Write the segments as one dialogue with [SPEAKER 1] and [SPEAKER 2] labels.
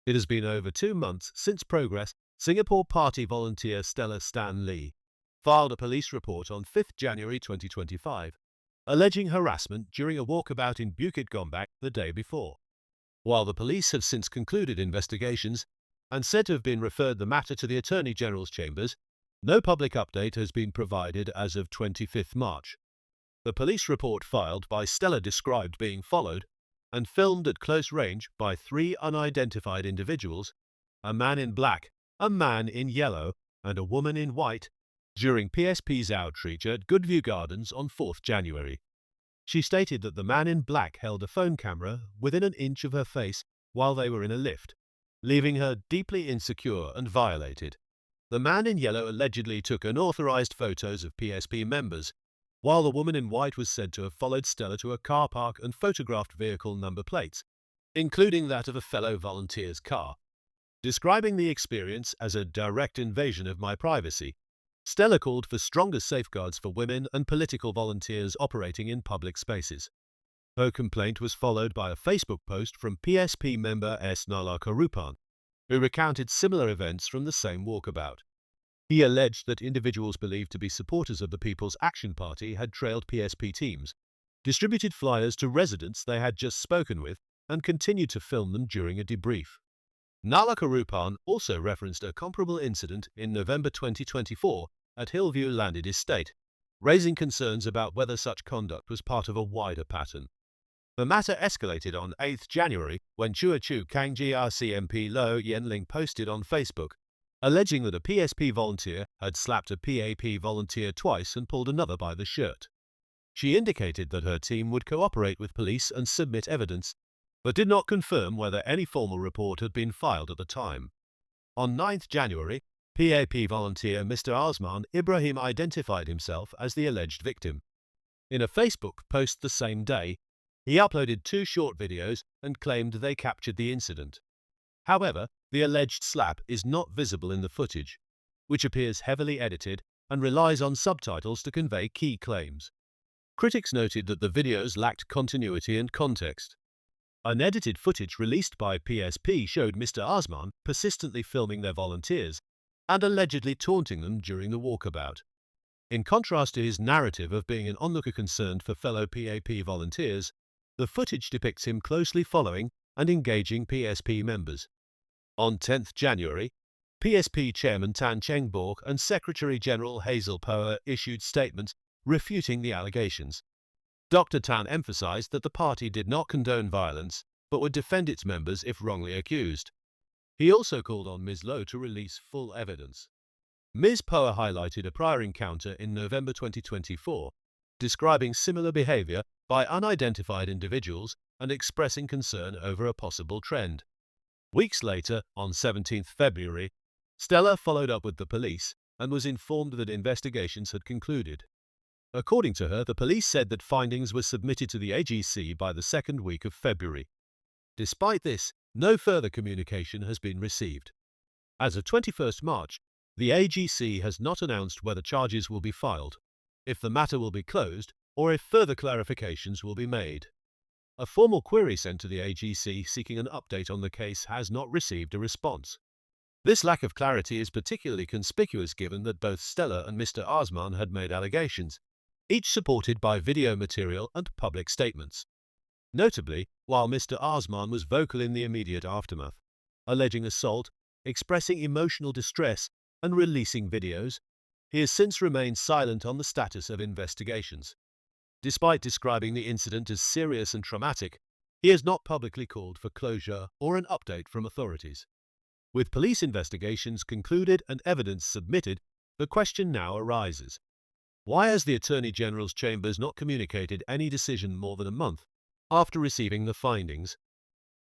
[SPEAKER 1] It has been over 2 months since Progress Singapore Party volunteer Stella Stan Lee filed a police report on 5th January 2025, alleging harassment during a walkabout in Bukit Gombak the day before. While the police have since concluded investigations and said to have been referred the matter to the Attorney General's chambers, no public update has been provided as of 25th March. The police report filed by Stella described being followed and filmed at close range by 3 unidentified individuals, a man in black, a man in yellow, and a woman in white, during PSP's outreach at Goodview Gardens on 4th January. She stated that the man in black held a phone camera within an inch of her face while they were in a lift, leaving her deeply insecure and violated. The man in yellow allegedly took unauthorized photos of PSP members, while the woman in white was said to have followed Stella to a car park and photographed vehicle number plates, including that of a fellow volunteer's car. Describing the experience as a direct invasion of my privacy, Stella called for stronger safeguards for women and political volunteers operating in public spaces. Her complaint was followed by a Facebook post from PSP member S. Nalaka, who recounted similar events from the same walkabout. He alleged that individuals believed to be supporters of the People's Action Party had trailed PSP teams, distributed flyers to residents they had just spoken with, and continued to film them during a debrief. Nalaka also referenced a comparable incident in November 2024 at Hillview Landed Estate, raising concerns about whether such conduct was part of a wider pattern. The matter escalated on 8th January when Chua Chu Kang GRC MP Lo Yenling posted on Facebook, alleging that a PSP volunteer had slapped a PAP volunteer twice and pulled another by the shirt. She indicated that her team would cooperate with police and submit evidence, but did not confirm whether any formal report had been filed at the time. On 9th January, PAP volunteer Mr. Osman Ibrahim identified himself as the alleged victim. In a Facebook post the same day, he uploaded 2 short videos and claimed they captured the incident. However, the alleged slap is not visible in the footage, which appears heavily edited and relies on subtitles to convey key claims. Critics noted that the videos lacked continuity and context. Unedited footage released by PSP showed Mr. Osman persistently filming their volunteers and allegedly taunting them during the walkabout. In contrast to his narrative of being an onlooker concerned for fellow PAP volunteers, the footage depicts him closely following and engaging PSP members. On 10th January, PSP Chairman Tan Cheng Bork and Secretary General Hazel Poa issued statements refuting the allegations. Dr. Tan emphasized that the party did not condone violence, but would defend its members if wrongly accused. He also called on Ms. Low to release full evidence. Ms. Poa highlighted a prior encounter in November 2024, describing similar behavior by unidentified individuals and expressing concern over a possible trend. Weeks later, on 17th February, Stella followed up with the police and was informed that investigations had concluded. According to her, the police said that findings were submitted to the AGC by the 2nd week of February. Despite this, no further communication has been received. As of 21st March, the AGC has not announced whether charges will be filed, if the matter will be closed, or if further clarifications will be made. A formal query sent to the AGC seeking an update on the case has not received a response. This lack of clarity is particularly conspicuous given that both Stella and Mr. Osman had made allegations, each supported by video material and public statements. Notably, while Mr. Osman was vocal in the immediate aftermath, alleging assault, expressing emotional distress, and releasing videos, he has since remained silent on the status of investigations. Despite describing the incident as serious and traumatic, he has not publicly called for closure or an update from authorities. With police investigations concluded and evidence submitted, the question now arises: why has the Attorney General's chambers not communicated any decision more than a month after receiving the findings?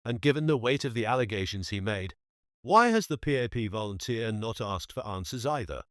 [SPEAKER 1] And given the weight of the allegations he made, why has the PAP volunteer not asked for answers either?